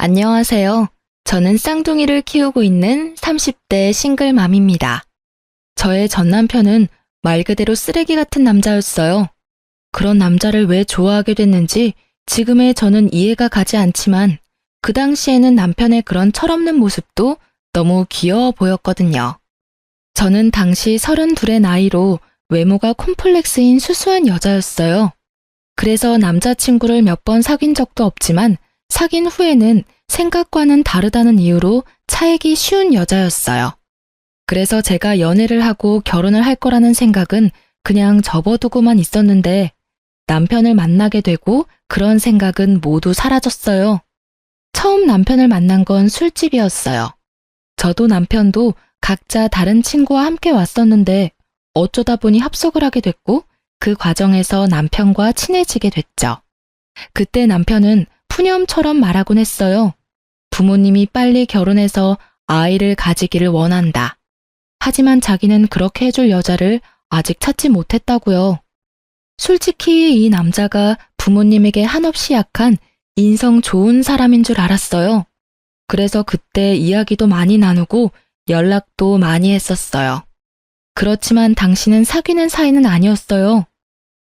안녕하세요. 저는 쌍둥이를 키우고 있는 30대 싱글맘입니다. 저의 전 남편은 말 그대로 쓰레기 같은 남자였어요. 그런 남자를 왜 좋아하게 됐는지 지금의 저는 이해가 가지 않지만 그 당시에는 남편의 그런 철없는 모습도 너무 귀여워 보였거든요. 저는 당시 32의 나이로 외모가 콤플렉스인 수수한 여자였어요. 그래서 남자친구를 몇 번 사귄 적도 없지만 사귄 후에는 생각과는 다르다는 이유로 차이기 쉬운 여자였어요. 그래서 제가 연애를 하고 결혼을 할 거라는 생각은 그냥 접어두고만 있었는데 남편을 만나게 되고 그런 생각은 모두 사라졌어요. 처음 남편을 만난 건 술집이었어요. 저도 남편도 각자 다른 친구와 함께 왔었는데 어쩌다 보니 합석을 하게 됐고 그 과정에서 남편과 친해지게 됐죠. 그때 남편은 푸념처럼 말하곤 했어요. 부모님이 빨리 결혼해서 아이를 가지기를 원한다. 하지만 자기는 그렇게 해줄 여자를 아직 찾지 못했다고요. 솔직히 이 남자가 부모님에게 한없이 약한 인성 좋은 사람인 줄 알았어요. 그래서 그때 이야기도 많이 나누고 연락도 많이 했었어요. 그렇지만 당신은 사귀는 사이는 아니었어요.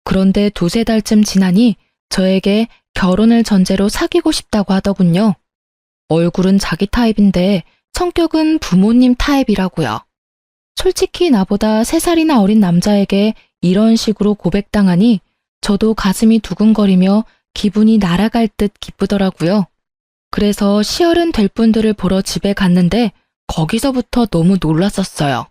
그런데 두세 달쯤 지나니 저에게 결혼을 전제로 사귀고 싶다고 하더군요. 얼굴은 자기 타입인데 성격은 부모님 타입이라고요. 솔직히 나보다 3살이나 어린 남자에게 이런 식으로 고백당하니 저도 가슴이 두근거리며 기분이 날아갈 듯 기쁘더라고요. 그래서 시어른 될 분들을 보러 집에 갔는데 거기서부터 너무 놀랐었어요.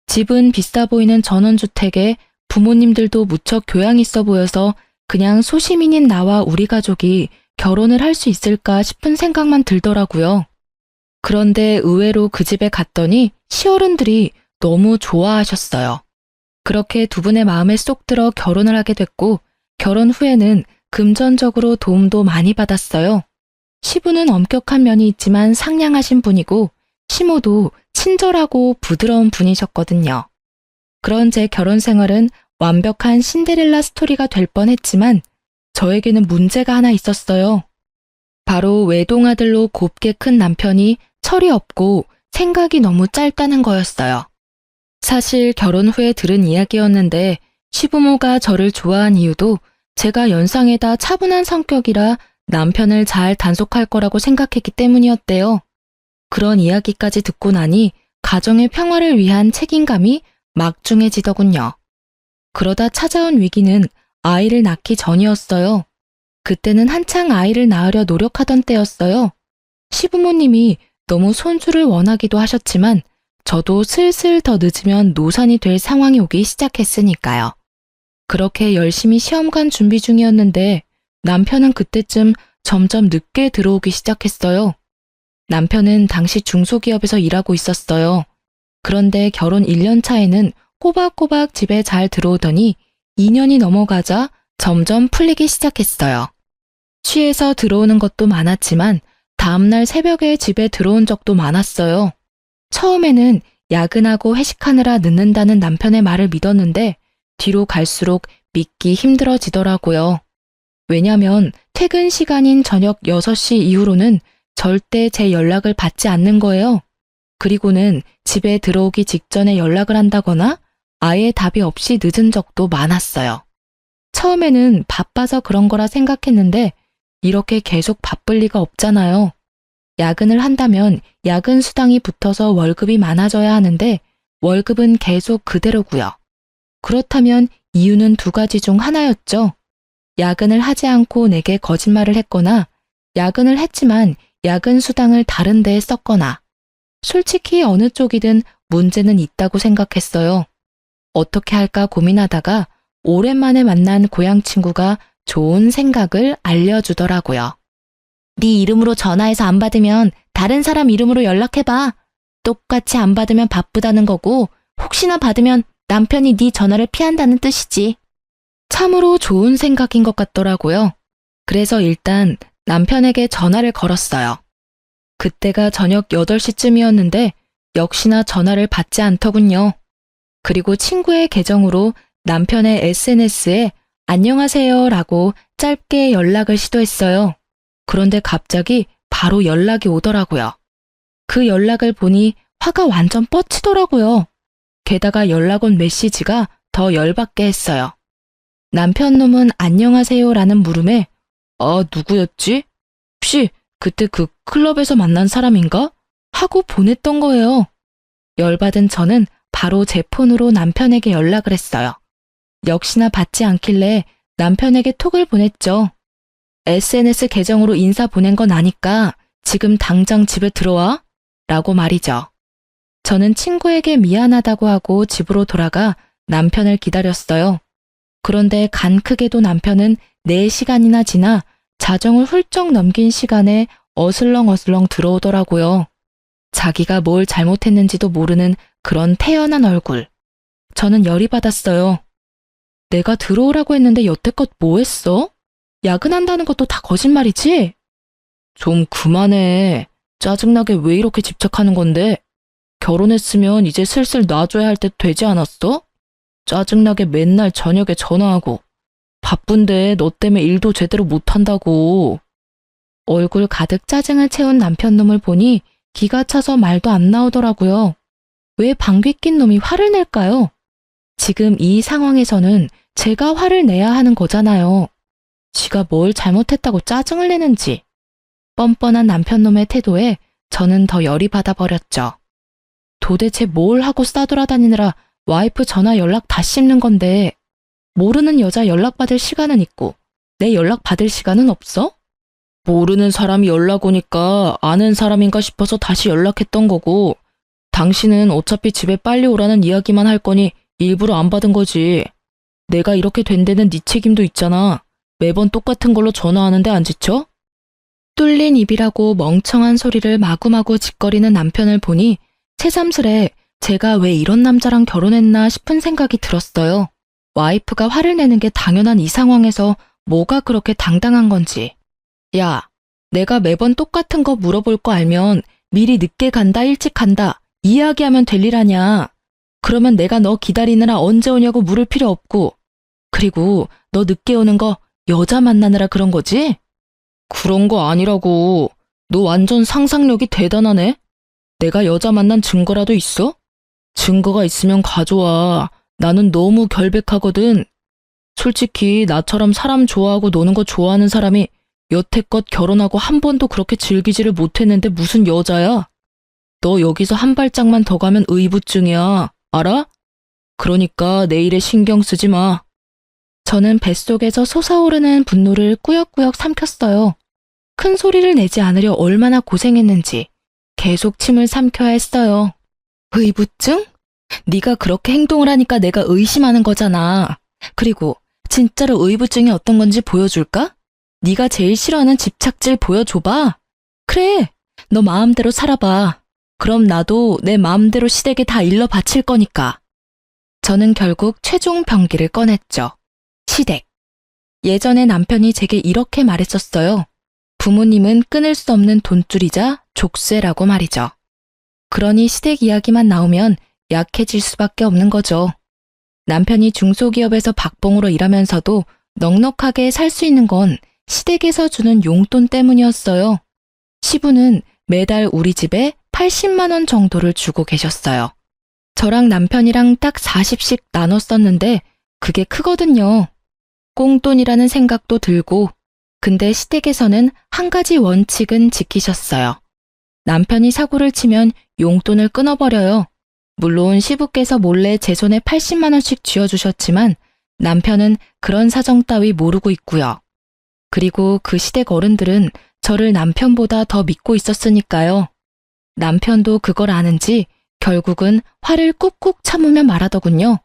집은 비싸 보이는 전원주택에 부모님들도 무척 교양 있어 보여서 그냥 소시민인 나와 우리 가족이 결혼을 할 수 있을까 싶은 생각만 들더라고요. 그런데 의외로 그 집에 갔더니 시어른들이 너무 좋아하셨어요. 그렇게 두 분의 마음에 쏙 들어 결혼을 하게 됐고 결혼 후에는 금전적으로 도움도 많이 받았어요. 시부는 엄격한 면이 있지만 상냥하신 분이고 시모도 친절하고 부드러운 분이셨거든요. 그런 제 결혼 생활은 완벽한 신데렐라 스토리가 될 뻔했지만 저에게는 문제가 하나 있었어요. 바로 외동아들로 곱게 큰 남편이 철이 없고 생각이 너무 짧다는 거였어요. 사실 결혼 후에 들은 이야기였는데 시부모가 저를 좋아한 이유도 제가 연상에다 차분한 성격이라 남편을 잘 단속할 거라고 생각했기 때문이었대요. 그런 이야기까지 듣고 나니 가정의 평화를 위한 책임감이 막중해지더군요. 그러다 찾아온 위기는 아이를 낳기 전이었어요. 그때는 한창 아이를 낳으려 노력하던 때였어요. 시부모님이 너무 손주를 원하기도 하셨지만 저도 슬슬 더 늦으면 노산이 될 상황이 오기 시작했으니까요. 그렇게 열심히 시험관 준비 중이었는데 남편은 그때쯤 점점 늦게 들어오기 시작했어요. 남편은 당시 중소기업에서 일하고 있었어요. 그런데 결혼 1년 차에는 꼬박꼬박 집에 잘 들어오더니 2년이 넘어가자 점점 풀리기 시작했어요. 취해서 들어오는 것도 많았지만 다음날 새벽에 집에 들어온 적도 많았어요. 처음에는 야근하고 회식하느라 늦는다는 남편의 말을 믿었는데 뒤로 갈수록 믿기 힘들어지더라고요. 왜냐면 퇴근 시간인 저녁 6시 이후로는 절대 제 연락을 받지 않는 거예요. 그리고는 집에 들어오기 직전에 연락을 한다거나 아예 답이 없이 늦은 적도 많았어요. 처음에는 바빠서 그런 거라 생각했는데 이렇게 계속 바쁠 리가 없잖아요. 야근을 한다면 야근 수당이 붙어서 월급이 많아져야 하는데 월급은 계속 그대로고요. 그렇다면 이유는 2가지 중 하나였죠. 야근을 하지 않고 내게 거짓말을 했거나 야근을 했지만 야근 수당을 다른 데에 썼거나 솔직히 어느 쪽이든 문제는 있다고 생각했어요. 어떻게 할까 고민하다가 오랜만에 만난 고향 친구가 좋은 생각을 알려주더라고요. 네 이름으로 전화해서 안 받으면 다른 사람 이름으로 연락해봐. 똑같이 안 받으면 바쁘다는 거고 혹시나 받으면 남편이 네 전화를 피한다는 뜻이지. 참으로 좋은 생각인 것 같더라고요. 그래서 일단 남편에게 전화를 걸었어요. 그때가 저녁 8시쯤이었는데 역시나 전화를 받지 않더군요. 그리고 친구의 계정으로 남편의 SNS에 안녕하세요 라고 짧게 연락을 시도했어요. 그런데 갑자기 바로 연락이 오더라고요. 그 연락을 보니 화가 완전 뻗치더라고요. 게다가 연락 온 메시지가 더 열받게 했어요. 남편 놈은 안녕하세요라는 물음에 누구였지? 혹시 그때 그 클럽에서 만난 사람인가? 하고 보냈던 거예요. 열받은 저는 바로 제 폰으로 남편에게 연락을 했어요. 역시나 받지 않길래 남편에게 톡을 보냈죠. SNS 계정으로 인사 보낸 건 아니까 지금 당장 집에 들어와? 라고 말이죠. 저는 친구에게 미안하다고 하고 집으로 돌아가 남편을 기다렸어요. 그런데 간 크게도 남편은 4시간이나 지나 자정을 훌쩍 넘긴 시간에 어슬렁어슬렁 들어오더라고요. 자기가 뭘 잘못했는지도 모르는 그런 태연한 얼굴. 저는 열이 받았어요. 내가 들어오라고 했는데 여태껏 뭐 했어? 야근한다는 것도 다 거짓말이지? 좀 그만해. 짜증나게 왜 이렇게 집착하는 건데? 결혼했으면 이제 슬슬 놔줘야 할 때 되지 않았어? 짜증나게 맨날 저녁에 전화하고. 바쁜데 너 때문에 일도 제대로 못한다고. 얼굴 가득 짜증을 채운 남편 놈을 보니 기가 차서 말도 안 나오더라고요. 왜 방귀 낀 놈이 화를 낼까요? 지금 이 상황에서는 제가 화를 내야 하는 거잖아요. 지가 뭘 잘못했다고 짜증을 내는지. 뻔뻔한 남편 놈의 태도에 저는 더 열이 받아버렸죠. 도대체 뭘 하고 싸돌아다니느라 와이프 전화 연락 다 씹는 건데 모르는 여자 연락받을 시간은 있고 내 연락받을 시간은 없어? 모르는 사람이 연락 오니까 아는 사람인가 싶어서 다시 연락했던 거고 당신은 어차피 집에 빨리 오라는 이야기만 할 거니 일부러 안 받은 거지. 내가 이렇게 된 데는 네 책임도 있잖아. 매번 똑같은 걸로 전화하는데 안 지쳐? 뚫린 입이라고 멍청한 소리를 마구마구 짓거리는 남편을 보니 새삼스레 제가 왜 이런 남자랑 결혼했나 싶은 생각이 들었어요. 와이프가 화를 내는 게 당연한 이 상황에서 뭐가 그렇게 당당한 건지. 야, 내가 매번 똑같은 거 물어볼 거 알면 미리 늦게 간다 일찍 간다 이야기하면 될 일 아냐. 그러면 내가 너 기다리느라 언제 오냐고 물을 필요 없고. 그리고 너 늦게 오는 거 여자 만나느라 그런 거지? 그런 거 아니라고. 너 완전 상상력이 대단하네. 내가 여자 만난 증거라도 있어? 증거가 있으면 가져와. 나는 너무 결백하거든. 솔직히 나처럼 사람 좋아하고 노는 거 좋아하는 사람이 여태껏 결혼하고 한 번도 그렇게 즐기지를 못했는데 무슨 여자야? 너 여기서 한 발짝만 더 가면 의부증이야. 알아? 그러니까 내 일에 신경 쓰지 마. 저는 뱃속에서 솟아오르는 분노를 꾸역꾸역 삼켰어요. 큰 소리를 내지 않으려 얼마나 고생했는지 계속 침을 삼켜야 했어요. 의부증? 네가 그렇게 행동을 하니까 내가 의심하는 거잖아. 그리고 진짜로 의부증이 어떤 건지 보여줄까? 네가 제일 싫어하는 집착질 보여줘봐. 그래, 너 마음대로 살아봐. 그럼 나도 내 마음대로 시댁에 다 일러 바칠 거니까. 저는 결국 최종 병기를 꺼냈죠. 시댁. 예전에 남편이 제게 이렇게 말했었어요. 부모님은 끊을 수 없는 돈줄이자 족쇄라고 말이죠. 그러니 시댁 이야기만 나오면 약해질 수밖에 없는 거죠. 남편이 중소기업에서 박봉으로 일하면서도 넉넉하게 살 수 있는 건 시댁에서 주는 용돈 때문이었어요. 시부는 매달 우리 집에 80만 원 정도를 주고 계셨어요. 저랑 남편이랑 딱 40씩 나눠 썼는데 그게 크거든요. 꽁돈이라는 생각도 들고, 근데 시댁에서는 한 가지 원칙은 지키셨어요. 남편이 사고를 치면 용돈을 끊어버려요. 물론 시부께서 몰래 제 손에 80만 원씩 쥐어주셨지만 남편은 그런 사정 따위 모르고 있고요. 그리고 그 시댁 어른들은 저를 남편보다 더 믿고 있었으니까요. 남편도 그걸 아는지 결국은 화를 꾹꾹 참으며 말하더군요.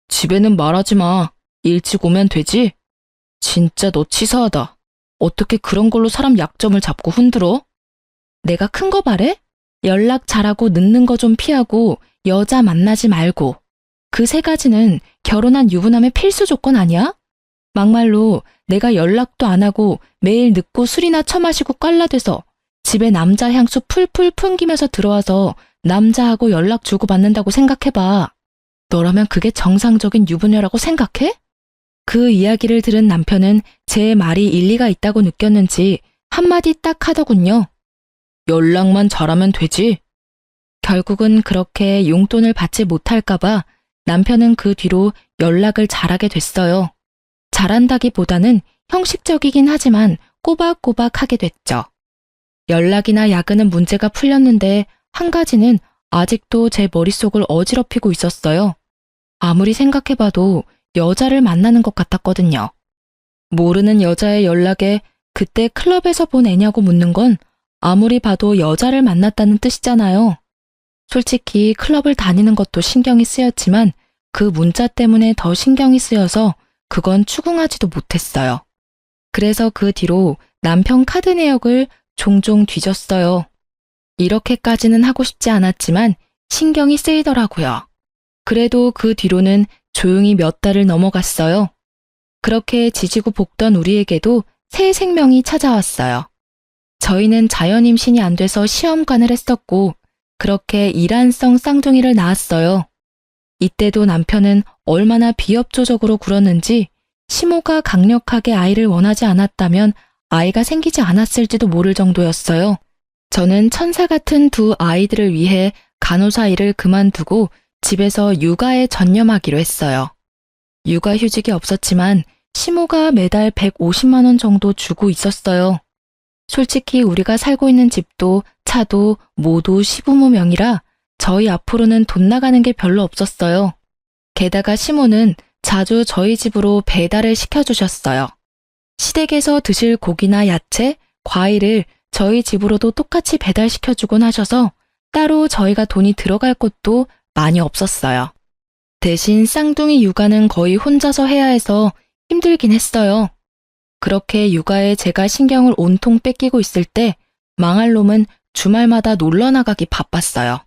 집에는 말하지 마. 일찍 오면 되지? 진짜 너 치사하다. 어떻게 그런 걸로 사람 약점을 잡고 흔들어? 내가 큰 거 바래? 연락 잘하고 늦는 거 좀 피하고 여자 만나지 말고. 그 3가지는 결혼한 유부남의 필수 조건 아니야? 막말로 내가 연락도 안 하고 매일 늦고 술이나 처마시고 꽐라돼서 집에 남자 향수 풀풀 풍기면서 들어와서 남자하고 연락 주고받는다고 생각해봐. 너라면 그게 정상적인 유부녀라고 생각해? 그 이야기를 들은 남편은 제 말이 일리가 있다고 느꼈는지 한마디 딱 하더군요. 연락만 잘하면 되지. 결국은 그렇게 용돈을 받지 못할까봐 남편은 그 뒤로 연락을 잘하게 됐어요. 잘한다기보다는 형식적이긴 하지만 꼬박꼬박 하게 됐죠. 연락이나 야근은 문제가 풀렸는데 한 가지는 아직도 제 머릿속을 어지럽히고 있었어요. 아무리 생각해봐도 여자를 만나는 것 같았거든요. 모르는 여자의 연락에 그때 클럽에서 본 애냐고 묻는 건 아무리 봐도 여자를 만났다는 뜻이잖아요. 솔직히 클럽을 다니는 것도 신경이 쓰였지만 그 문자 때문에 더 신경이 쓰여서 그건 추궁하지도 못했어요. 그래서 그 뒤로 남편 카드 내역을 종종 뒤졌어요. 이렇게까지는 하고 싶지 않았지만 신경이 쓰이더라고요. 그래도 그 뒤로는 조용히 몇 달을 넘어갔어요. 그렇게 지지고 볶던 우리에게도 새 생명이 찾아왔어요. 저희는 자연 임신이 안 돼서 시험관을 했었고 그렇게 이란성 쌍둥이를 낳았어요. 이때도 남편은 얼마나 비협조적으로 굴었는지 시모가 강력하게 아이를 원하지 않았다면 아이가 생기지 않았을지도 모를 정도였어요. 저는 천사 같은 두 아이들을 위해 간호사 일을 그만두고 집에서 육아에 전념하기로 했어요. 육아휴직이 없었지만 시모가 매달 150만 원 정도 주고 있었어요. 솔직히 우리가 살고 있는 집도 차도 모두 시부모 명의라 저희 앞으로는 돈 나가는 게 별로 없었어요. 게다가 시모는 자주 저희 집으로 배달을 시켜주셨어요. 시댁에서 드실 고기나 야채, 과일을 저희 집으로도 똑같이 배달시켜주곤 하셔서 따로 저희가 돈이 들어갈 곳도 많이 없었어요. 대신 쌍둥이 육아는 거의 혼자서 해야 해서 힘들긴 했어요. 그렇게 육아에 제가 신경을 온통 뺏기고 있을 때 망할 놈은 주말마다 놀러 나가기 바빴어요.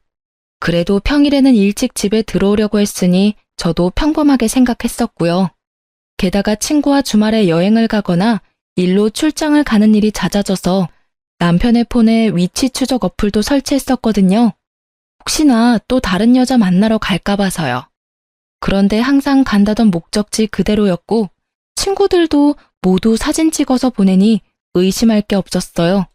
그래도 평일에는 일찍 집에 들어오려고 했으니 저도 평범하게 생각했었고요. 게다가 친구와 주말에 여행을 가거나 일로 출장을 가는 일이 잦아져서 남편의 폰에 위치 추적 어플도 설치했었거든요. 혹시나 또 다른 여자 만나러 갈까 봐서요. 그런데 항상 간다던 목적지 그대로였고 친구들도 모두 사진 찍어서 보내니 의심할 게 없었어요.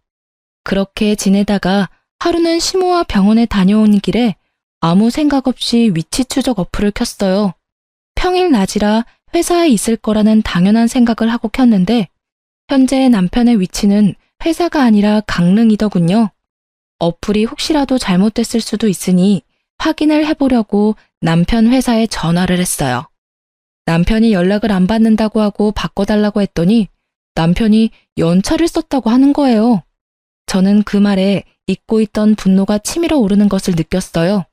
그렇게 지내다가 하루는 시모와 병원에 다녀오는 길에 아무 생각 없이 위치 추적 어플을 켰어요. 평일 낮이라 회사에 있을 거라는 당연한 생각을 하고 켰는데 현재 남편의 위치는 회사가 아니라 강릉이더군요. 어플이 혹시라도 잘못됐을 수도 있으니 확인을 해보려고 남편 회사에 전화를 했어요. 남편이 연락을 안 받는다고 하고 바꿔달라고 했더니 남편이 연차를 썼다고 하는 거예요. 저는 그 말에 잊고 있던 분노가 치밀어 오르는 것을 느꼈어요.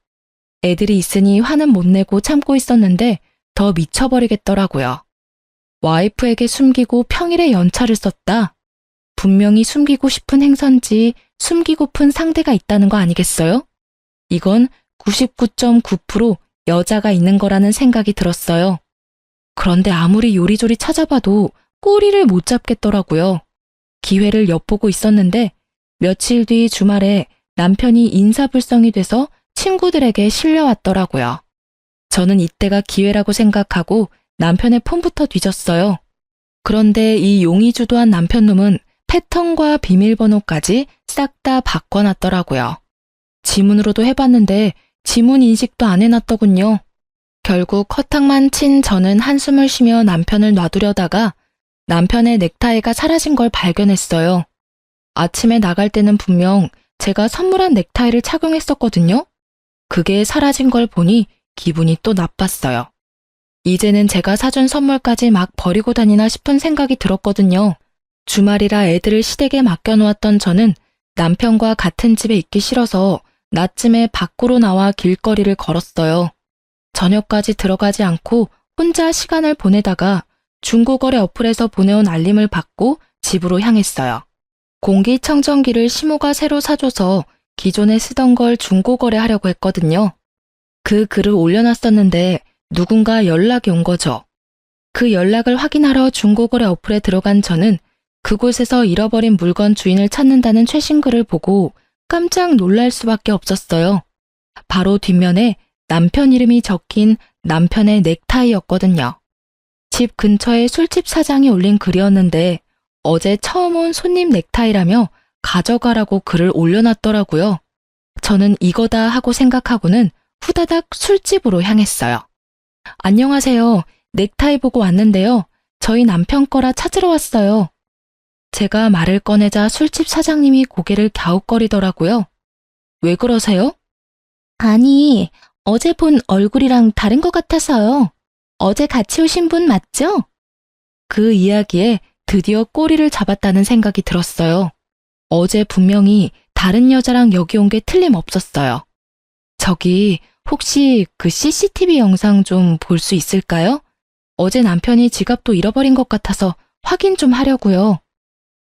애들이 있으니 화는 못 내고 참고 있었는데 더 미쳐버리겠더라고요. 와이프에게 숨기고 평일에 연차를 썼다. 분명히 숨기고 싶은 행선지 숨기고픈 상대가 있다는 거 아니겠어요? 이건 99.9% 여자가 있는 거라는 생각이 들었어요. 그런데 아무리 요리조리 찾아봐도 꼬리를 못 잡겠더라고요. 기회를 엿보고 있었는데 며칠 뒤 주말에 남편이 인사불성이 돼서 친구들에게 실려왔더라고요. 저는 이때가 기회라고 생각하고 남편의 폰부터 뒤졌어요. 그런데 이 용의주도한 남편놈은 패턴과 비밀번호까지 싹 다 바꿔놨더라고요. 지문으로도 해봤는데 지문 인식도 안 해놨더군요. 결국 허탕만 친 저는 한숨을 쉬며 남편을 놔두려다가 남편의 넥타이가 사라진 걸 발견했어요. 아침에 나갈 때는 분명 제가 선물한 넥타이를 착용했었거든요. 그게 사라진 걸 보니 기분이 또 나빴어요. 이제는 제가 사준 선물까지 막 버리고 다니나 싶은 생각이 들었거든요. 주말이라 애들을 시댁에 맡겨놓았던 저는 남편과 같은 집에 있기 싫어서 낮쯤에 밖으로 나와 길거리를 걸었어요. 저녁까지 들어가지 않고 혼자 시간을 보내다가 중고거래 어플에서 보내온 알림을 받고 집으로 향했어요. 공기청정기를 시모가 새로 사줘서 기존에 쓰던 걸 중고거래하려고 했거든요. 그 글을 올려놨었는데 누군가 연락이 온 거죠. 그 연락을 확인하러 중고거래 어플에 들어간 저는 그곳에서 잃어버린 물건 주인을 찾는다는 최신 글을 보고 깜짝 놀랄 수밖에 없었어요. 바로 뒷면에 남편 이름이 적힌 남편의 넥타이였거든요. 집 근처에 술집 사장이 올린 글이었는데 어제 처음 온 손님 넥타이라며 가져가라고 글을 올려놨더라고요. 저는 이거다 하고 생각하고는 후다닥 술집으로 향했어요. 안녕하세요. 넥타이 보고 왔는데요. 저희 남편 거라 찾으러 왔어요. 제가 말을 꺼내자 술집 사장님이 고개를 갸웃거리더라고요. 왜 그러세요? 아니, 어제 본 얼굴이랑 다른 것 같아서요. 어제 같이 오신 분 맞죠? 그 이야기에 드디어 꼬리를 잡았다는 생각이 들었어요. 어제 분명히 다른 여자랑 여기 온 게 틀림없었어요. 저기 혹시 그 CCTV 영상 좀 볼 수 있을까요? 어제 남편이 지갑도 잃어버린 것 같아서 확인 좀 하려고요.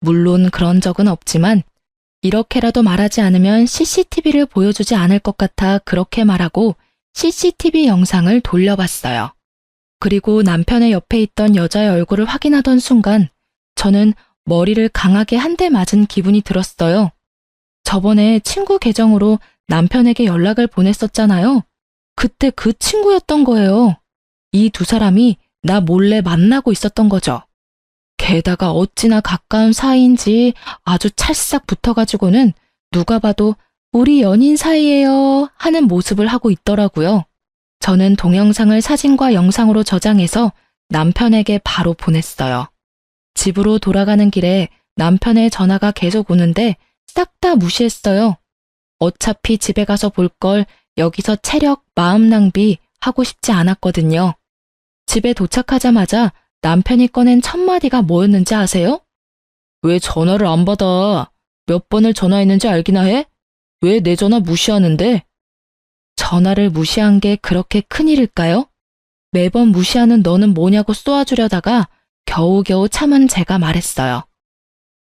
물론 그런 적은 없지만 이렇게라도 말하지 않으면 CCTV를 보여주지 않을 것 같아 그렇게 말하고 CCTV 영상을 돌려봤어요. 그리고 남편의 옆에 있던 여자의 얼굴을 확인하던 순간 저는 머리를 강하게 한 대 맞은 기분이 들었어요. 저번에 친구 계정으로 남편에게 연락을 보냈었잖아요. 그때 그 친구였던 거예요. 이 두 사람이 나 몰래 만나고 있었던 거죠. 게다가 어찌나 가까운 사이인지 아주 찰싹 붙어가지고는 누가 봐도 우리 연인 사이예요 하는 모습을 하고 있더라고요. 저는 동영상을 사진과 영상으로 저장해서 남편에게 바로 보냈어요. 집으로 돌아가는 길에 남편의 전화가 계속 오는데 싹 다 무시했어요. 어차피 집에 가서 볼 걸 여기서 체력, 마음 낭비 하고 싶지 않았거든요. 집에 도착하자마자 남편이 꺼낸 첫 마디가 뭐였는지 아세요? 왜 전화를 안 받아? 몇 번을 전화했는지 알기나 해? 왜 내 전화 무시하는데? 전화를 무시한 게 그렇게 큰일일까요? 매번 무시하는 너는 뭐냐고 쏘아주려다가 겨우겨우 참은 제가 말했어요.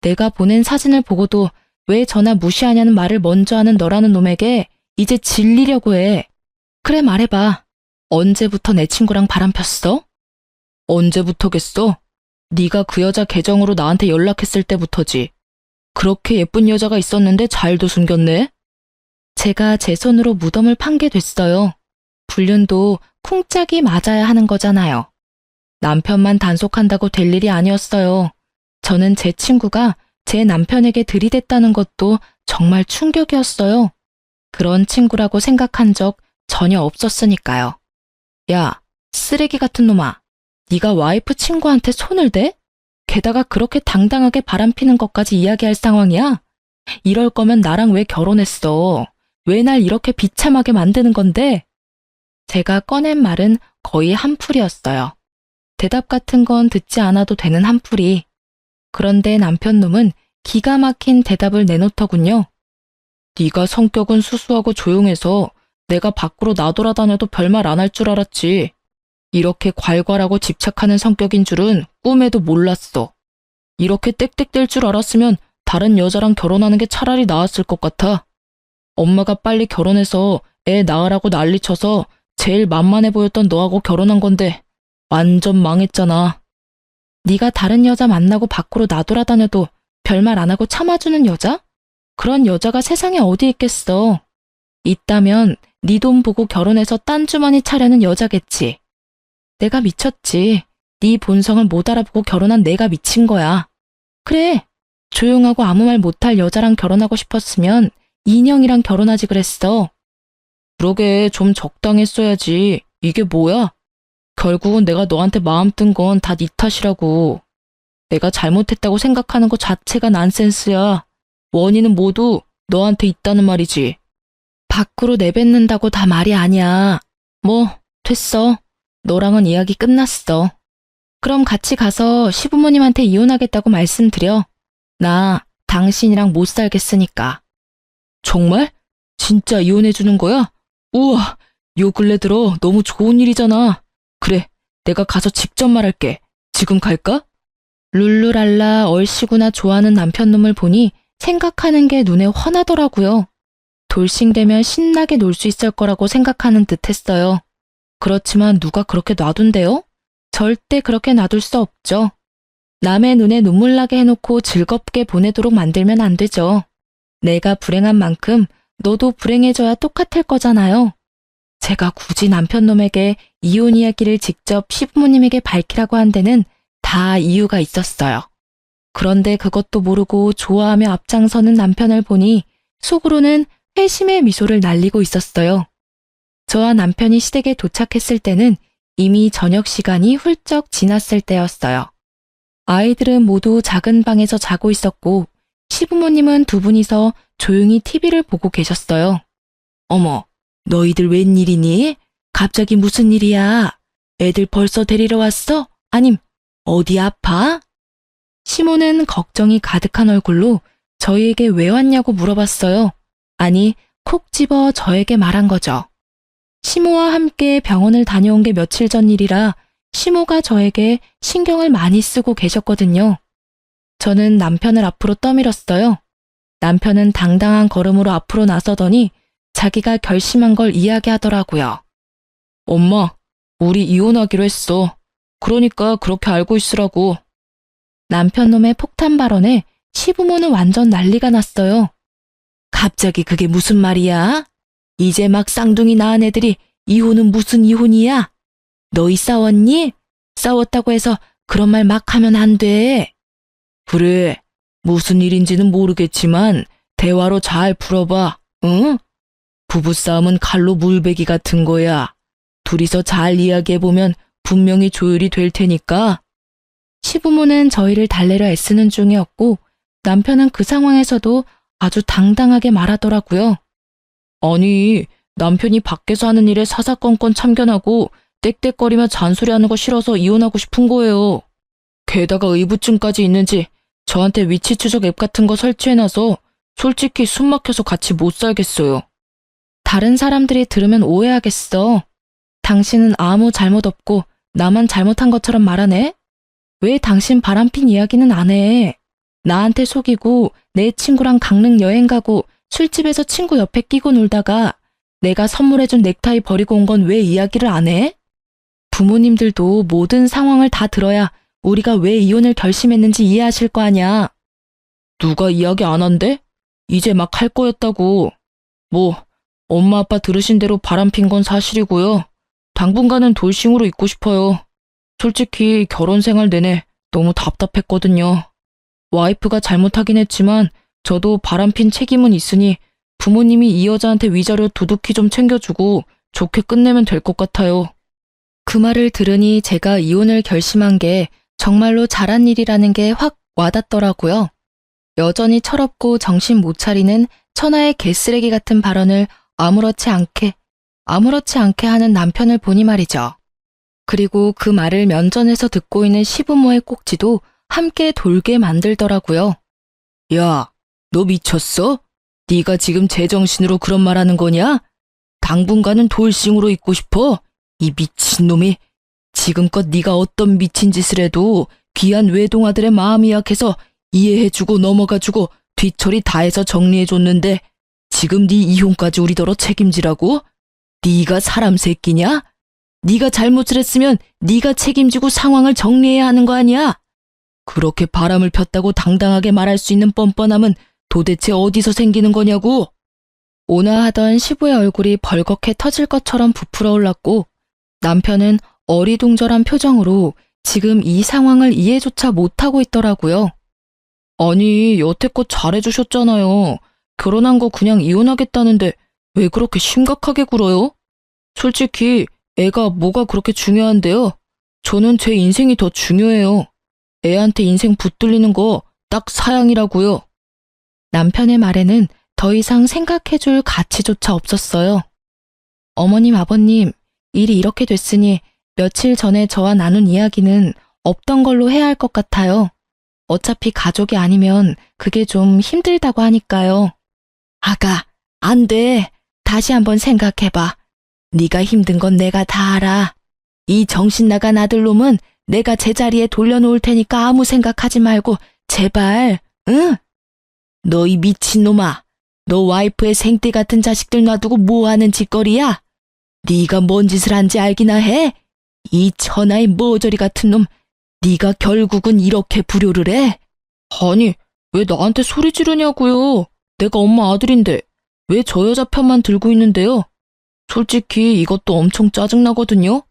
내가 보낸 사진을 보고도 왜 전화 무시하냐는 말을 먼저 하는 너라는 놈에게 이제 질리려고 해. 그래 말해봐. 언제부터 내 친구랑 바람 폈어? 언제부터겠어? 네가 그 여자 계정으로 나한테 연락했을 때부터지. 그렇게 예쁜 여자가 있었는데 잘도 숨겼네? 제가 제 손으로 무덤을 판게 됐어요. 불륜도 쿵짝이 맞아야 하는 거잖아요. 남편만 단속한다고 될 일이 아니었어요. 저는 제 친구가 제 남편에게 들이댔다는 것도 정말 충격이었어요. 그런 친구라고 생각한 적 전혀 없었으니까요. 야, 쓰레기 같은 놈아. 네가 와이프 친구한테 손을 대? 게다가 그렇게 당당하게 바람피는 것까지 이야기할 상황이야? 이럴 거면 나랑 왜 결혼했어? 왜 날 이렇게 비참하게 만드는 건데? 제가 꺼낸 말은 거의 한풀이었어요. 대답 같은 건 듣지 않아도 되는 한풀이. 그런데 남편 놈은 기가 막힌 대답을 내놓더군요. 네가 성격은 수수하고 조용해서 내가 밖으로 나돌아다녀도 별말 안 할 줄 알았지. 이렇게 괄괄하고 집착하는 성격인 줄은 꿈에도 몰랐어. 이렇게 땡땡댈 줄 알았으면 다른 여자랑 결혼하는 게 차라리 나았을 것 같아. 엄마가 빨리 결혼해서 애 낳으라고 난리쳐서 제일 만만해 보였던 너하고 결혼한 건데 완전 망했잖아. 네가 다른 여자 만나고 밖으로 나돌아다녀도 별말 안 하고 참아주는 여자? 그런 여자가 세상에 어디 있겠어. 있다면 네 돈 보고 결혼해서 딴 주머니 차려는 여자겠지. 내가 미쳤지. 네 본성을 못 알아보고 결혼한 내가 미친 거야. 그래, 조용하고 아무 말 못할 여자랑 결혼하고 싶었으면 인형이랑 결혼하지 그랬어. 그러게 좀 적당했어야지. 이게 뭐야? 결국은 내가 너한테 마음 뜬 건 다 네 탓이라고. 내가 잘못했다고 생각하는 것 자체가 난센스야. 원인은 모두 너한테 있다는 말이지. 밖으로 내뱉는다고 다 말이 아니야. 뭐 됐어. 너랑은 이야기 끝났어. 그럼 같이 가서 시부모님한테 이혼하겠다고 말씀드려. 나 당신이랑 못 살겠으니까. 정말? 진짜 이혼해주는 거야? 우와, 요 근래 들어 너무 좋은 일이잖아. 그래, 내가 가서 직접 말할게. 지금 갈까? 룰루랄라 얼씨구나 좋아하는 남편놈을 보니 생각하는 게 눈에 훤하더라고요. 돌싱되면 신나게 놀 수 있을 거라고 생각하는 듯 했어요. 그렇지만 누가 그렇게 놔둔대요? 절대 그렇게 놔둘 수 없죠. 남의 눈에 눈물 나게 해놓고 즐겁게 보내도록 만들면 안 되죠. 내가 불행한 만큼 너도 불행해져야 똑같을 거잖아요. 제가 굳이 남편놈에게 이혼 이야기를 직접 시부모님에게 밝히라고 한 데는 다 이유가 있었어요. 그런데 그것도 모르고 좋아하며 앞장서는 남편을 보니 속으로는 회심의 미소를 날리고 있었어요. 저와 남편이 시댁에 도착했을 때는 이미 저녁 시간이 훌쩍 지났을 때였어요. 아이들은 모두 작은 방에서 자고 있었고 시부모님은 두 분이서 조용히 TV를 보고 계셨어요. 어머, 너희들 웬일이니? 갑자기 무슨 일이야? 애들 벌써 데리러 왔어? 아님, 어디 아파? 시모는 걱정이 가득한 얼굴로 저희에게 왜 왔냐고 물어봤어요. 아니, 콕 집어 저에게 말한 거죠. 시모와 함께 병원을 다녀온 게 며칠 전 일이라 시모가 저에게 신경을 많이 쓰고 계셨거든요. 저는 남편을 앞으로 떠밀었어요. 남편은 당당한 걸음으로 앞으로 나서더니 자기가 결심한 걸 이야기하더라고요. 엄마, 우리 이혼하기로 했어. 그러니까 그렇게 알고 있으라고. 남편 놈의 폭탄 발언에 시부모는 완전 난리가 났어요. 갑자기 그게 무슨 말이야? 이제 막 쌍둥이 낳은 애들이 이혼은 무슨 이혼이야? 너희 싸웠니? 싸웠다고 해서 그런 말 막 하면 안 돼. 그래, 무슨 일인지는 모르겠지만 대화로 잘 풀어봐, 응? 부부싸움은 칼로 물베기 같은 거야. 둘이서 잘 이야기해보면 분명히 조율이 될 테니까. 시부모는 저희를 달래려 애쓰는 중이었고 남편은 그 상황에서도 아주 당당하게 말하더라고요. 아니, 남편이 밖에서 하는 일에 사사건건 참견하고 떽떽거리며 잔소리하는 거 싫어서 이혼하고 싶은 거예요. 게다가 의부증까지 있는지 저한테 위치 추적 앱 같은 거 설치해놔서 솔직히 숨 막혀서 같이 못 살겠어요. 다른 사람들이 들으면 오해하겠어. 당신은 아무 잘못 없고 나만 잘못한 것처럼 말하네? 왜 당신 바람핀 이야기는 안 해? 나한테 속이고 내 친구랑 강릉 여행 가고 술집에서 친구 옆에 끼고 놀다가 내가 선물해준 넥타이 버리고 온 건 왜 이야기를 안 해? 부모님들도 모든 상황을 다 들어야 우리가 왜 이혼을 결심했는지 이해하실 거 아냐. 누가 이야기 안 한대? 이제 막 할 거였다고. 뭐 엄마 아빠 들으신 대로 바람핀 건 사실이고요. 당분간은 돌싱으로 있고 싶어요. 솔직히 결혼 생활 내내 너무 답답했거든요. 와이프가 잘못하긴 했지만 저도 바람핀 책임은 있으니 부모님이 이 여자한테 위자료 두둑히 좀 챙겨주고 좋게 끝내면 될 것 같아요. 그 말을 들으니 제가 이혼을 결심한 게 정말로 잘한 일이라는 게 확 와닿더라고요. 여전히 철없고 정신 못 차리는 천하의 개쓰레기 같은 발언을 아무렇지 않게 하는 남편을 보니 말이죠. 그리고 그 말을 면전에서 듣고 있는 시부모의 꼭지도 함께 돌게 만들더라고요. 야, 너 미쳤어? 네가 지금 제정신으로 그런 말 하는 거냐? 당분간은 돌싱으로 있고 싶어? 이 미친놈이. 지금껏 네가 어떤 미친 짓을 해도 귀한 외동아들의 마음이 약해서 이해해주고 넘어가주고 뒤처리 다 해서 정리해줬는데 지금 네 이혼까지 우리더러 책임지라고? 네가 사람 새끼냐? 네가 잘못을 했으면 네가 책임지고 상황을 정리해야 하는 거 아니야? 그렇게 바람을 폈다고 당당하게 말할 수 있는 뻔뻔함은 도대체 어디서 생기는 거냐고? 온화하던 시부의 얼굴이 벌겋게 터질 것처럼 부풀어 올랐고 남편은 어리둥절한 표정으로 지금 이 상황을 이해조차 못하고 있더라고요. 아니, 여태껏 잘해주셨잖아요. 결혼한 거 그냥 이혼하겠다는데 왜 그렇게 심각하게 굴어요? 솔직히 애가 뭐가 그렇게 중요한데요? 저는 제 인생이 더 중요해요. 애한테 인생 붙들리는 거 딱 사양이라고요. 남편의 말에는 더 이상 생각해줄 가치조차 없었어요. 어머님, 아버님, 일이 이렇게 됐으니 며칠 전에 저와 나눈 이야기는 없던 걸로 해야 할 것 같아요. 어차피 가족이 아니면 그게 좀 힘들다고 하니까요. 아가, 안 돼. 다시 한번 생각해봐. 네가 힘든 건 내가 다 알아. 이 정신 나간 아들놈은 내가 제자리에 돌려놓을 테니까 아무 생각하지 말고 제발, 응? 너 이 미친놈아. 너 와이프의 생떼 같은 자식들 놔두고 뭐하는 짓거리야? 네가 뭔 짓을 한지 알기나 해? 이 천하의 모조리 같은 놈, 네가 결국은 이렇게 불효를 해? 아니, 왜 나한테 소리 지르냐고요? 내가 엄마 아들인데 왜 저 여자 편만 들고 있는데요? 솔직히 이것도 엄청 짜증나거든요?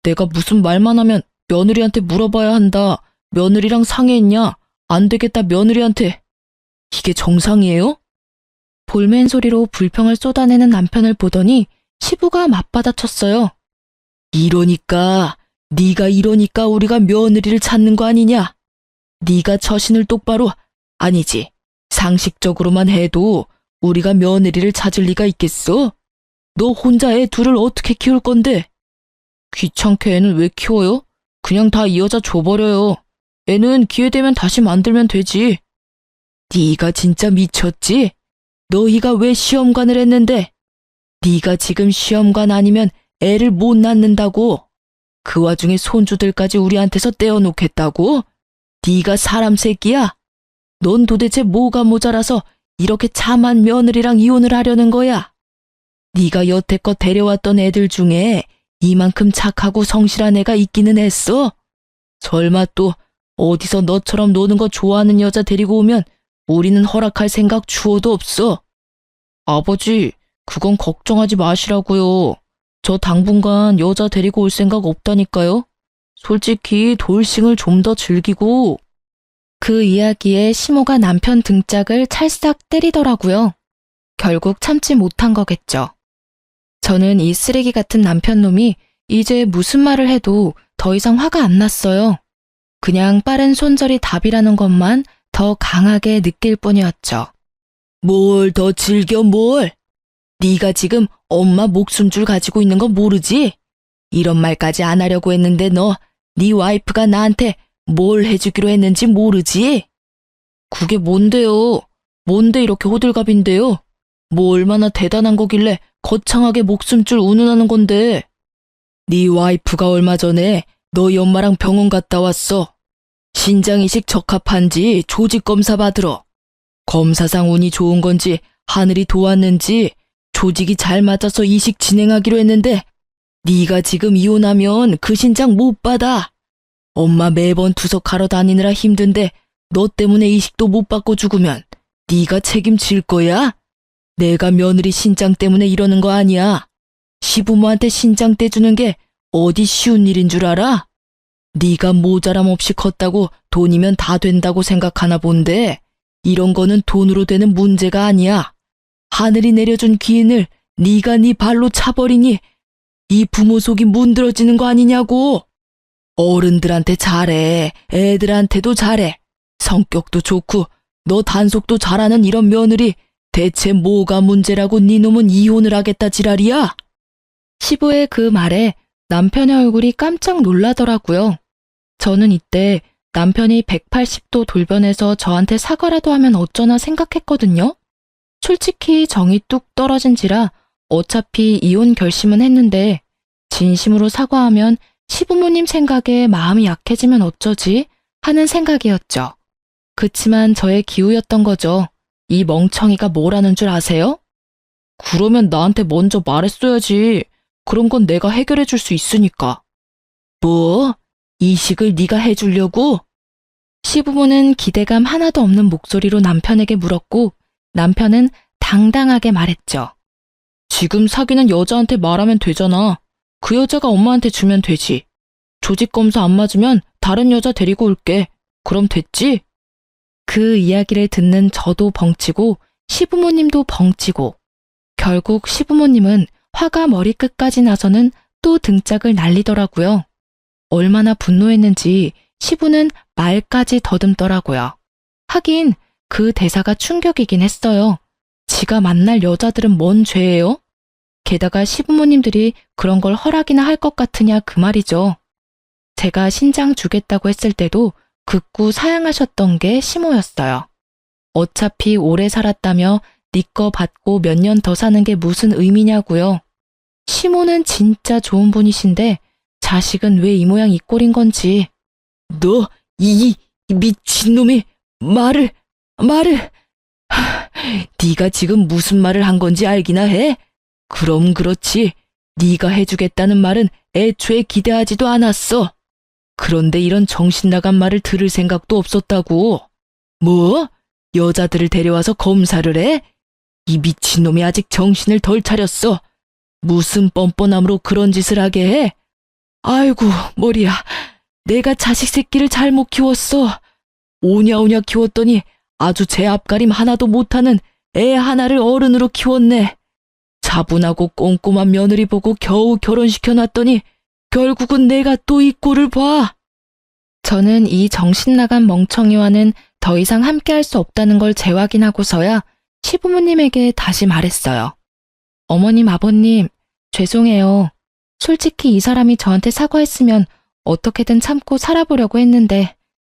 내가 무슨 말만 하면 며느리한테 물어봐야 한다. 며느리랑 상의했냐? 안 되겠다, 며느리한테. 이게 정상이에요? 볼멘 소리로 불평을 쏟아내는 남편을 보더니 시부가 맞받아쳤어요. 네가 이러니까 우리가 며느리를 찾는 거 아니냐? 네가 처신을 똑바로, 아니지, 상식적으로만 해도 우리가 며느리를 찾을 리가 있겠어? 너 혼자 애 둘을 어떻게 키울 건데? 귀찮게 애는 왜 키워요? 그냥 다 이 여자 줘버려요. 애는 기회 되면 다시 만들면 되지. 네가 진짜 미쳤지? 너희가 왜 시험관을 했는데? 네가 지금 시험관 아니면 애를 못 낳는다고? 그 와중에 손주들까지 우리한테서 떼어놓겠다고? 네가 사람 새끼야? 넌 도대체 뭐가 모자라서 이렇게 참한 며느리랑 이혼을 하려는 거야? 네가 여태껏 데려왔던 애들 중에 이만큼 착하고 성실한 애가 있기는 했어? 설마 또 어디서 너처럼 노는 거 좋아하는 여자 데리고 오면 우리는 허락할 생각 추호도 없어. 아버지, 그건 걱정하지 마시라고요. 저 당분간 여자 데리고 올 생각 없다니까요. 솔직히 돌싱을 좀 더 즐기고. 그 이야기에 시모가 남편 등짝을 찰싹 때리더라고요. 결국 참지 못한 거겠죠. 저는 이 쓰레기 같은 남편 놈이 이제 무슨 말을 해도 더 이상 화가 안 났어요. 그냥 빠른 손절이 답이라는 것만 더 강하게 느낄 뿐이었죠. 뭘 더 즐겨 뭘? 네가 지금 엄마 목숨줄 가지고 있는 거 모르지? 이런 말까지 안 하려고 했는데 네 와이프가 나한테 뭘 해주기로 했는지 모르지? 그게 뭔데요? 뭔데 이렇게 호들갑인데요? 뭐 얼마나 대단한 거길래 거창하게 목숨줄 운운하는 건데? 네 와이프가 얼마 전에 너희 엄마랑 병원 갔다 왔어. 신장이식 적합한지 조직 검사 받으러. 검사상 운이 좋은 건지 하늘이 도왔는지 조직이 잘 맞아서 이식 진행하기로 했는데 네가 지금 이혼하면 그 신장 못 받아. 엄마 매번 투석하러 다니느라 힘든데 너 때문에 이식도 못 받고 죽으면 네가 책임질 거야? 내가 며느리 신장 때문에 이러는 거 아니야. 시부모한테 신장 떼주는 게 어디 쉬운 일인 줄 알아? 네가 모자람 없이 컸다고 돈이면 다 된다고 생각하나 본데 이런 거는 돈으로 되는 문제가 아니야. 하늘이 내려준 기인을 네가 네 발로 차버리니 이 부모 속이 문드러지는 거 아니냐고. 어른들한테 잘해. 애들한테도 잘해. 성격도 좋고 너 단속도 잘하는 이런 며느리 대체 뭐가 문제라고 네 놈은 이혼을 하겠다 지랄이야? 시부의 그 말에 남편의 얼굴이 깜짝 놀라더라고요. 저는 이때 남편이 180도 돌변해서 저한테 사과라도 하면 어쩌나 생각했거든요. 솔직히 정이 뚝 떨어진지라 어차피 이혼 결심은 했는데 진심으로 사과하면 시부모님 생각에 마음이 약해지면 어쩌지 하는 생각이었죠. 그치만 저의 기우였던 거죠. 이 멍청이가 뭐라는 줄 아세요? 그러면 나한테 먼저 말했어야지. 그런 건 내가 해결해 줄 수 있으니까. 뭐? 이식을 네가 해주려고? 시부모는 기대감 하나도 없는 목소리로 남편에게 물었고 남편은 당당하게 말했죠. 지금 사귀는 여자한테 말하면 되잖아. 그 여자가 엄마한테 주면 되지. 조직검사 안 맞으면 다른 여자 데리고 올게. 그럼 됐지? 그 이야기를 듣는 저도 벙치고 시부모님도 벙치고 결국 시부모님은 화가 머리끝까지 나서는 또 등짝을 날리더라고요. 얼마나 분노했는지 시부는 말까지 더듬더라고요. 하긴 그 대사가 충격이긴 했어요. 지가 만날 여자들은 뭔 죄예요? 게다가 시부모님들이 그런 걸 허락이나 할 것 같으냐 그 말이죠. 제가 신장 주겠다고 했을 때도 극구 사양하셨던 게 시모였어요. 어차피 오래 살았다며 네 거 받고 몇 년 더 사는 게 무슨 의미냐고요. 시모는 진짜 좋은 분이신데 자식은 왜 이 모양 이 꼴인 건지. 너 이 미친놈이 말을 네가 지금 무슨 말을 한 건지 알기나 해? 그럼 그렇지. 네가 해주겠다는 말은 애초에 기대하지도 않았어. 그런데 이런 정신 나간 말을 들을 생각도 없었다고. 뭐? 여자들을 데려와서 검사를 해? 이 미친놈이 아직 정신을 덜 차렸어. 무슨 뻔뻔함으로 그런 짓을 하게 해? 아이고 머리야. 내가 자식 새끼를 잘못 키웠어. 오냐오냐 키웠더니 아주 제 앞가림 하나도 못하는 애 하나를 어른으로 키웠네. 차분하고 꼼꼼한 며느리 보고 겨우 결혼시켜놨더니 결국은 내가 또 이 꼴을 봐. 저는 이 정신나간 멍청이와는 더 이상 함께할 수 없다는 걸 재확인하고서야 시부모님에게 다시 말했어요. 어머님, 아버님, 죄송해요. 솔직히 이 사람이 저한테 사과했으면 어떻게든 참고 살아보려고 했는데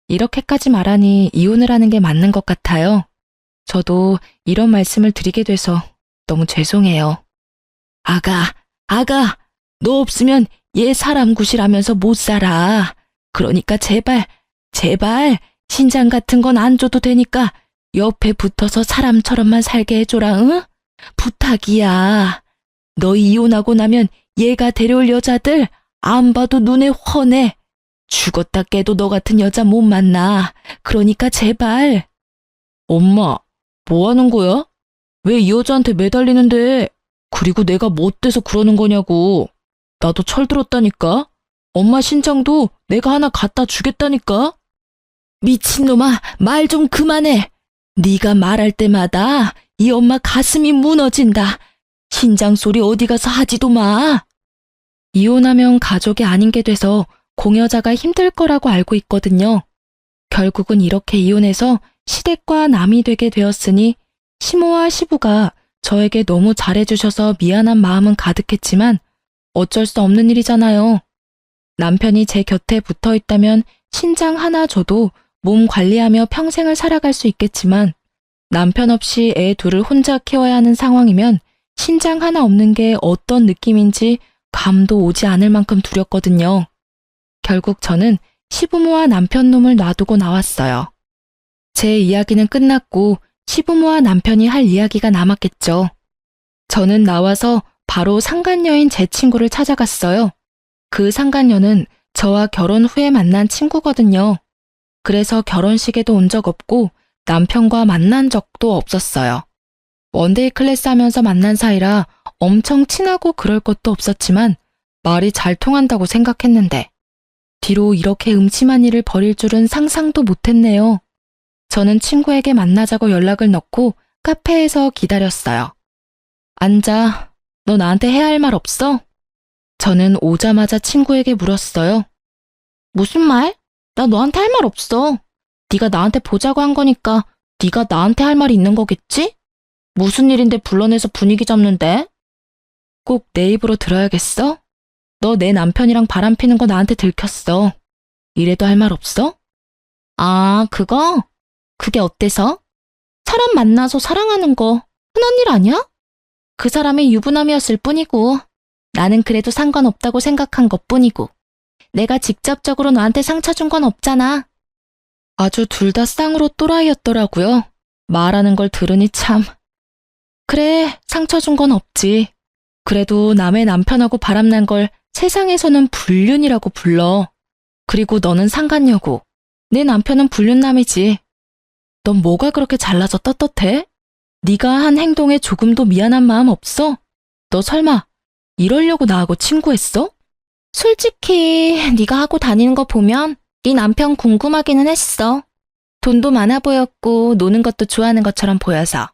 이렇게까지 말하니 이혼을 하는 게 맞는 것 같아요. 저도 이런 말씀을 드리게 돼서 너무 죄송해요. 아가, 너 없으면 얘 사람 구실하면서 못 살아. 그러니까 제발 신장 같은 건 안 줘도 되니까 옆에 붙어서 사람처럼만 살게 해줘라, 응? 부탁이야. 너 이혼하고 나면 얘가 데려올 여자들 안 봐도 눈에 훤해. 죽었다 깨도 너 같은 여자 못 만나. 그러니까 제발. 엄마, 뭐 하는 거야? 왜 이 여자한테 매달리는데? 그리고 내가 뭐 어때서 그러는 거냐고. 나도 철들었다니까. 엄마 신장도 내가 하나 갖다 주겠다니까. 미친놈아, 말 좀 그만해. 네가 말할 때마다 이 엄마 가슴이 무너진다. 신장 소리 어디 가서 하지도 마. 이혼하면 가족이 아닌 게 돼서 공여자가 힘들 거라고 알고 있거든요. 결국은 이렇게 이혼해서 시댁과 남이 되게 되었으니 시모와 시부가 저에게 너무 잘해주셔서 미안한 마음은 가득했지만 어쩔 수 없는 일이잖아요. 남편이 제 곁에 붙어 있다면 신장 하나 줘도 몸 관리하며 평생을 살아갈 수 있겠지만 남편 없이 애 둘을 혼자 키워야 하는 상황이면 신장 하나 없는 게 어떤 느낌인지 감도 오지 않을 만큼 두렵거든요. 결국 저는 시부모와 남편 놈을 놔두고 나왔어요. 제 이야기는 끝났고 시부모와 남편이 할 이야기가 남았겠죠. 저는 나와서 바로 상간녀인 제 친구를 찾아갔어요. 그 상간녀는 저와 결혼 후에 만난 친구거든요. 그래서 결혼식에도 온 적 없고 남편과 만난 적도 없었어요. 원데이 클래스 하면서 만난 사이라 엄청 친하고 그럴 것도 없었지만 말이 잘 통한다고 생각했는데 뒤로 이렇게 음침한 일을 벌일 줄은 상상도 못했네요. 저는 친구에게 만나자고 연락을 넣고 카페에서 기다렸어요. 앉아. 너 나한테 해야 할 말 없어? 저는 오자마자 친구에게 물었어요. 무슨 말? 나 너한테 할 말 없어. 네가 나한테 보자고 한 거니까 네가 나한테 할 말이 있는 거겠지? 무슨 일인데 불러내서 분위기 잡는데? 꼭 내 입으로 들어야겠어? 너 내 남편이랑 바람 피는 거 나한테 들켰어. 이래도 할 말 없어? 아, 그거? 그게 어때서? 사람 만나서 사랑하는 거 흔한 일 아니야? 그 사람의 유부남이었을 뿐이고 나는 그래도 상관없다고 생각한 것뿐이고 내가 직접적으로 너한테 상처 준 건 없잖아. 아주 둘 다 쌍으로 또라이였더라고요. 말하는 걸 들으니 참. 그래, 상처 준 건 없지. 그래도 남의 남편하고 바람난 걸 세상에서는 불륜이라고 불러. 그리고 너는 상간녀고 내 남편은 불륜남이지. 넌 뭐가 그렇게 잘나서 떳떳해? 네가 한 행동에 조금도 미안한 마음 없어? 너 설마 이러려고 나하고 친구했어? 솔직히 네가 하고 다니는 거 보면 네 남편 궁금하기는 했어. 돈도 많아 보였고 노는 것도 좋아하는 것처럼 보여서.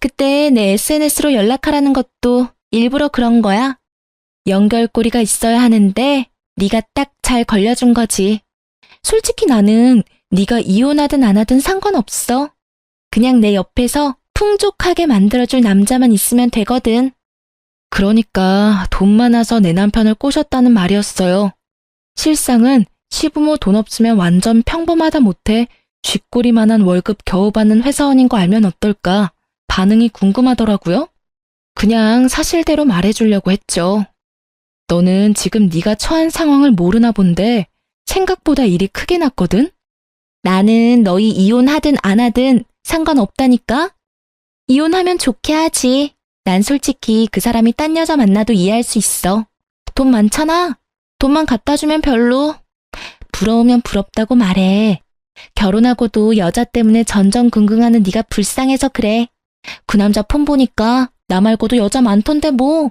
그때 내 SNS로 연락하라는 것도 일부러 그런 거야. 연결고리가 있어야 하는데 네가 딱 잘 걸려준 거지. 솔직히 나는 네가 이혼하든 안 하든 상관없어. 그냥 내 옆에서 풍족하게 만들어줄 남자만 있으면 되거든. 그러니까 돈 많아서 내 남편을 꼬셨다는 말이었어요. 실상은 시부모 돈 없으면 완전 평범하다 못해 쥐꼬리만한 월급 겨우 받는 회사원인 거 알면 어떨까? 반응이 궁금하더라고요. 그냥 사실대로 말해주려고 했죠. 너는 지금 네가 처한 상황을 모르나 본데 생각보다 일이 크게 났거든? 나는 너희 이혼하든 안 하든 상관없다니까? 이혼하면 좋게 하지. 난 솔직히 그 사람이 딴 여자 만나도 이해할 수 있어. 돈 많잖아. 돈만 갖다 주면 별로. 부러우면 부럽다고 말해. 결혼하고도 여자 때문에 전전긍긍하는 네가 불쌍해서 그래. 그 남자 폰 보니까 나 말고도 여자 많던데 뭐.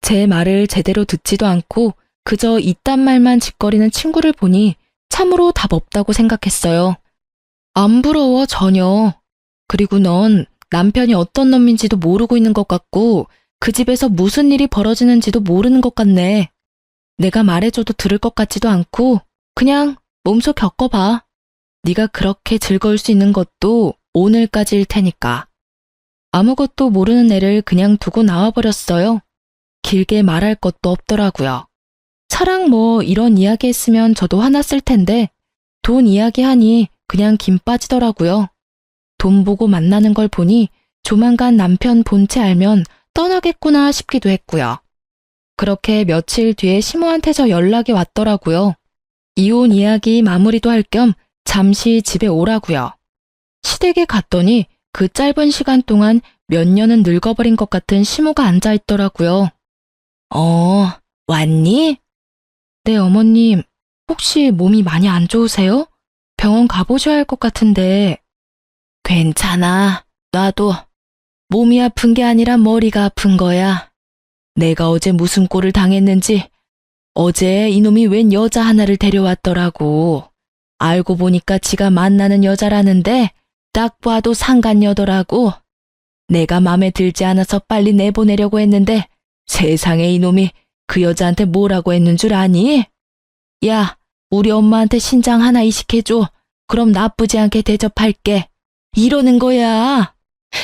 제 말을 제대로 듣지도 않고 그저 이딴 말만 짓거리는 친구를 보니 참으로 답 없다고 생각했어요. 안 부러워, 전혀. 그리고 넌 남편이 어떤 놈인지도 모르고 있는 것 같고 그 집에서 무슨 일이 벌어지는지도 모르는 것 같네. 내가 말해줘도 들을 것 같지도 않고 그냥 몸소 겪어봐. 네가 그렇게 즐거울 수 있는 것도 오늘까지일 테니까. 아무것도 모르는 애를 그냥 두고 나와버렸어요. 길게 말할 것도 없더라고요. 차랑 뭐 이런 이야기 했으면 저도 화났을 텐데 돈 이야기하니 그냥 김 빠지더라고요. 돈 보고 만나는 걸 보니 조만간 남편 본체 알면 떠나겠구나 싶기도 했고요. 그렇게 며칠 뒤에 시모한테 저 연락이 왔더라고요. 이혼 이야기 마무리도 할 겸 잠시 집에 오라고요. 시댁에 갔더니 그 짧은 시간 동안 몇 년은 늙어버린 것 같은 시모가 앉아있더라고요. 왔니? 네, 어머님. 혹시 몸이 많이 안 좋으세요? 병원 가보셔야 할 것 같은데. 괜찮아. 나도 몸이 아픈 게 아니라 머리가 아픈 거야. 내가 어제 무슨 꼴을 당했는지 어제 이놈이 웬 여자 하나를 데려왔더라고. 알고 보니까 지가 만나는 여자라는데 딱 봐도 상간녀더라고. 내가 맘에 들지 않아서 빨리 내보내려고 했는데 세상에 이놈이 그 여자한테 뭐라고 했는 줄 아니? 야, 우리 엄마한테 신장 하나 이식해줘. 그럼 나쁘지 않게 대접할게. 이러는 거야.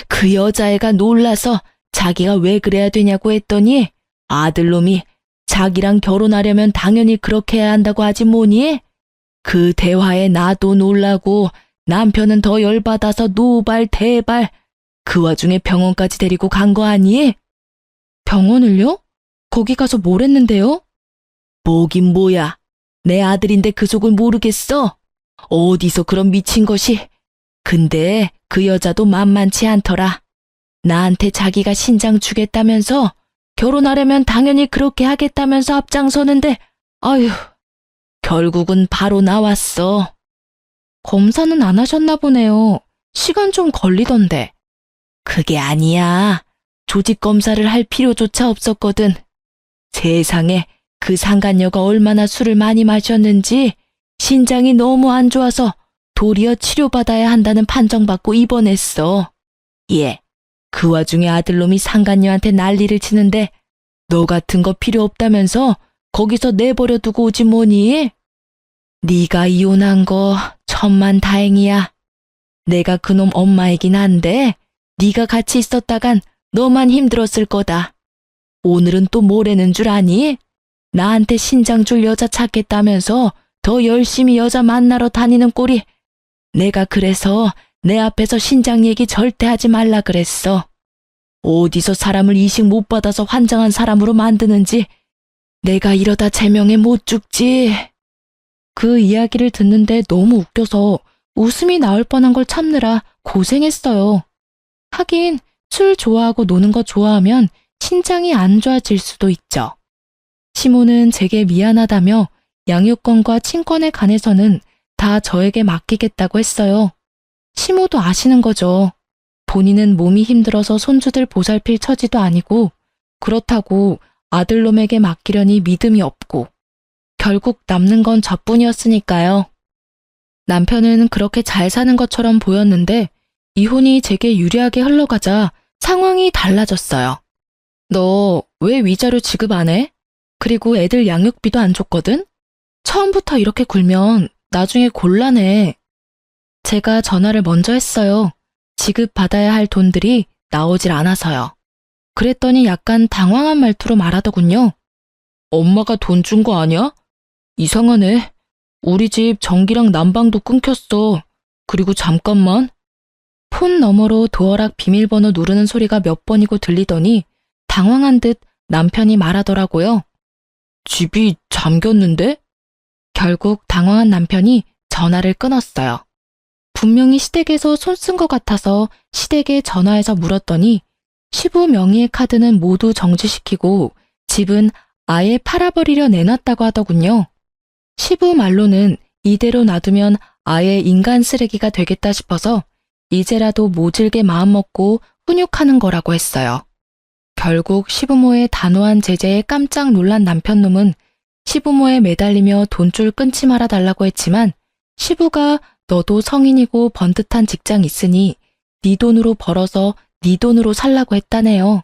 그 여자애가 놀라서 자기가 왜 그래야 되냐고 했더니 아들놈이 자기랑 결혼하려면 당연히 그렇게 해야 한다고 하지 뭐니? 그 대화에 나도 놀라고 남편은 더 열받아서 노발 대발 그 와중에 병원까지 데리고 간 거 아니? 병원을요? 거기 가서 뭘 했는데요? 뭐긴 뭐야. 내 아들인데 그 속을 모르겠어? 어디서 그런 미친 것이. 근데 그 여자도 만만치 않더라. 나한테 자기가 신장 주겠다면서 결혼하려면 당연히 그렇게 하겠다면서 앞장서는데 아휴, 결국은 바로 나왔어. 검사는 안 하셨나 보네요. 시간 좀 걸리던데. 그게 아니야. 조직 검사를 할 필요조차 없었거든. 세상에 그 상간녀가 얼마나 술을 많이 마셨는지 신장이 너무 안 좋아서 도리어 치료받아야 한다는 판정받고 입원했어. 예, 그 와중에 아들놈이 상간녀한테 난리를 치는데 너 같은 거 필요 없다면서 거기서 내버려 두고 오지 뭐니? 네가 이혼한 거 천만 다행이야. 내가 그놈 엄마이긴 한데 네가 같이 있었다간 너만 힘들었을 거다. 오늘은 또 뭐라는 줄 아니? 나한테 신장 줄 여자 찾겠다면서 더 열심히 여자 만나러 다니는 꼴이. 내가 그래서 내 앞에서 신장 얘기 절대 하지 말라 그랬어. 어디서 사람을 이식 못 받아서 환장한 사람으로 만드는지 내가 이러다 제명에 못 죽지. 그 이야기를 듣는데 너무 웃겨서 웃음이 나올 뻔한 걸 참느라 고생했어요. 하긴 술 좋아하고 노는 거 좋아하면 신장이 안 좋아질 수도 있죠. 시모는 제게 미안하다며 양육권과 친권에 관해서는 다 저에게 맡기겠다고 했어요. 시모도 아시는 거죠. 본인은 몸이 힘들어서 손주들 보살필 처지도 아니고 그렇다고 아들놈에게 맡기려니 믿음이 없고 결국 남는 건 저뿐이었으니까요. 남편은 그렇게 잘 사는 것처럼 보였는데 이혼이 제게 유리하게 흘러가자 상황이 달라졌어요. 너 왜 위자료 지급 안 해? 그리고 애들 양육비도 안 줬거든? 처음부터 이렇게 굴면 나중에 곤란해. 제가 전화를 먼저 했어요. 지급받아야 할 돈들이 나오질 않아서요. 그랬더니 약간 당황한 말투로 말하더군요. 엄마가 돈 준 거 아니야? 이상하네. 우리 집 전기랑 난방도 끊겼어. 그리고 잠깐만. 폰 너머로 도어락 비밀번호 누르는 소리가 몇 번이고 들리더니 당황한 듯 남편이 말하더라고요. 집이 잠겼는데? 결국 당황한 남편이 전화를 끊었어요. 분명히 시댁에서 손 쓴 것 같아서 시댁에 전화해서 물었더니 시부 명의의 카드는 모두 정지시키고 집은 아예 팔아버리려 내놨다고 하더군요. 시부 말로는 이대로 놔두면 아예 인간 쓰레기가 되겠다 싶어서 이제라도 모질게 마음먹고 훈육하는 거라고 했어요. 결국 시부모의 단호한 제재에 깜짝 놀란 남편놈은 시부모에 매달리며 돈줄 끊지 말아 달라고 했지만 시부가 너도 성인이고 번듯한 직장 있으니 네 돈으로 벌어서 네 돈으로 살라고 했다네요.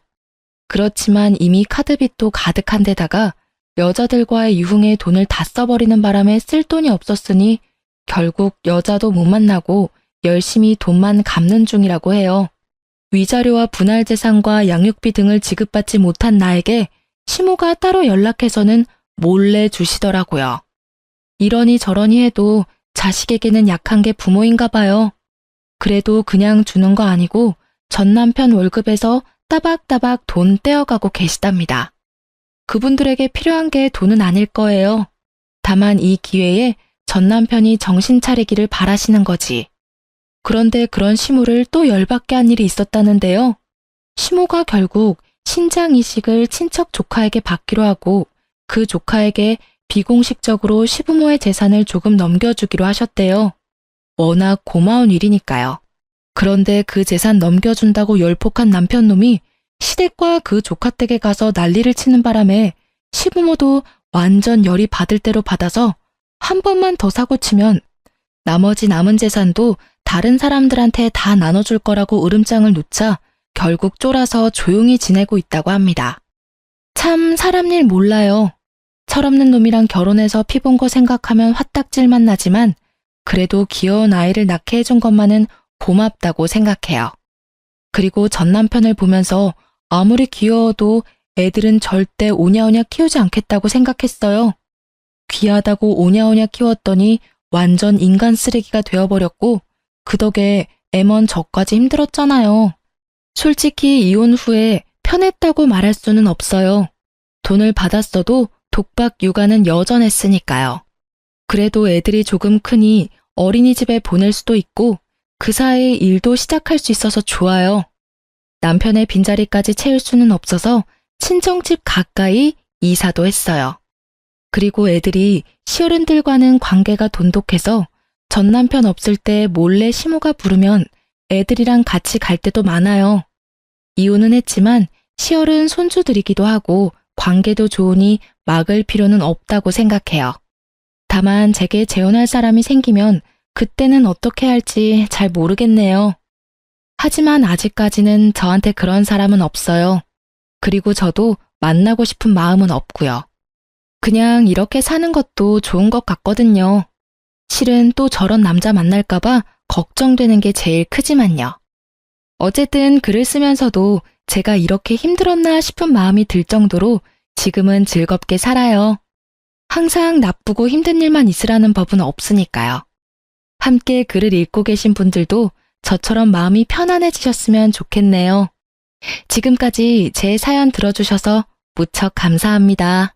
그렇지만 이미 카드빚도 가득한 데다가 여자들과의 유흥에 돈을 다 써버리는 바람에 쓸 돈이 없었으니 결국 여자도 못 만나고 열심히 돈만 갚는 중이라고 해요. 위자료와 분할재산과 양육비 등을 지급받지 못한 나에게 시모가 따로 연락해서는 몰래 주시더라고요. 이러니 저러니 해도 자식에게는 약한 게 부모인가 봐요. 그래도 그냥 주는 거 아니고 전 남편 월급에서 따박따박 돈 떼어가고 계시답니다. 그분들에게 필요한 게 돈은 아닐 거예요. 다만 이 기회에 전 남편이 정신 차리기를 바라시는 거지. 그런데 그런 시모를 또 열받게 한 일이 있었다는데요. 시모가 결국 신장 이식을 친척 조카에게 받기로 하고 그 조카에게 비공식적으로 시부모의 재산을 조금 넘겨주기로 하셨대요. 워낙 고마운 일이니까요. 그런데 그 재산 넘겨준다고 열폭한 남편놈이 시댁과 그 조카 댁에 가서 난리를 치는 바람에 시부모도 완전 열이 받을 대로 받아서 한 번만 더 사고 치면 나머지 남은 재산도 다른 사람들한테 다 나눠줄 거라고 으름장을 놓자 결국 쫄아서 조용히 지내고 있다고 합니다. 참 사람 일 몰라요. 철없는 놈이랑 결혼해서 피 본 거 생각하면 화딱질만 나지만 그래도 귀여운 아이를 낳게 해준 것만은 고맙다고 생각해요. 그리고 전 남편을 보면서 아무리 귀여워도 애들은 절대 오냐오냐 키우지 않겠다고 생각했어요. 귀하다고 오냐오냐 키웠더니 완전 인간 쓰레기가 되어버렸고 그 덕에 애먼 저까지 힘들었잖아요. 솔직히 이혼 후에 편했다고 말할 수는 없어요. 돈을 받았어도 독박 육아는 여전했으니까요. 그래도 애들이 조금 크니 어린이집에 보낼 수도 있고 그 사이에 일도 시작할 수 있어서 좋아요. 남편의 빈자리까지 채울 수는 없어서 친정집 가까이 이사도 했어요. 그리고 애들이 시어른들과는 관계가 돈독해서 전 남편 없을 때 몰래 시모가 부르면 애들이랑 같이 갈 때도 많아요. 이혼은 했지만 시어른 손주들이기도 하고 관계도 좋으니 막을 필요는 없다고 생각해요. 다만 제게 재혼할 사람이 생기면 그때는 어떻게 할지 잘 모르겠네요. 하지만 아직까지는 저한테 그런 사람은 없어요. 그리고 저도 만나고 싶은 마음은 없고요. 그냥 이렇게 사는 것도 좋은 것 같거든요. 실은 또 저런 남자 만날까봐 걱정되는 게 제일 크지만요. 어쨌든 글을 쓰면서도 제가 이렇게 힘들었나 싶은 마음이 들 정도로 지금은 즐겁게 살아요. 항상 나쁘고 힘든 일만 있으라는 법은 없으니까요. 함께 글을 읽고 계신 분들도 저처럼 마음이 편안해지셨으면 좋겠네요. 지금까지 제 사연 들어주셔서 무척 감사합니다.